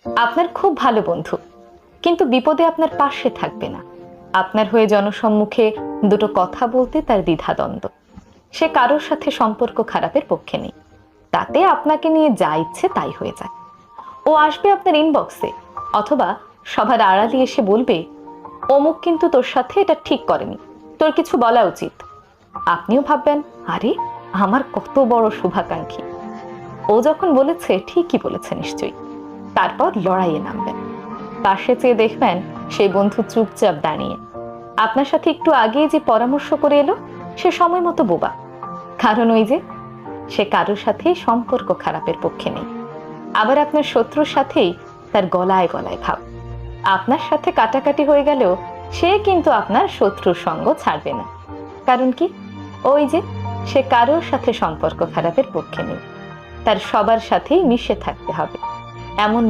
আপনার খুব ভালো বন্ধু, কিন্তু বিপদে আপনার পাশে থাকবে না। আপনার হয়ে জনসম্মুখে দুটো কথা বলতে তার দ্বিধাদ্বন্দ্ব। সে কারোর সাথে সম্পর্ক খারাপের পক্ষে নেই, তাতে আপনাকে নিয়ে যা ইচ্ছে তাই হয়ে যায়। ও আসবে আপনার ইনবক্সে, অথবা সবার আড়ালে এসে বলবে, অমুক কিন্তু তোর সাথে এটা ঠিক করেনি, তোর কিছু বলা উচিত। আপনিও ভাববেন, আরে আমার কত বড় শুভাকাঙ্ক্ষী, ও যখন বলেছে ঠিকই বলেছে নিশ্চয়ই। তারপর লড়াইয়ে নামবেন। পাশে চেয়ে দেখবেন সেই বন্ধু চুপচাপ দাঁড়িয়ে। আপনার সাথে একটু আগে যে পরামর্শ করে এলো, সে সময় মতো বোবা। কারণ ওই যে, সে কারোর সাথেই সম্পর্ক খারাপের পক্ষে নেই। আবার আপনার শত্রুর সাথেই তার গলায় গলায় ভাব। আপনার সাথে কাটাকাটি হয়ে গেলেও সে কিন্তু আপনার শত্রুর সঙ্গ ছাড়বে না। কারণ কি? ওই যে, সে কারোর সাথে সম্পর্ক খারাপের পক্ষে নেই, তার সবার সাথেই মিশে থাকতে হবে। এমন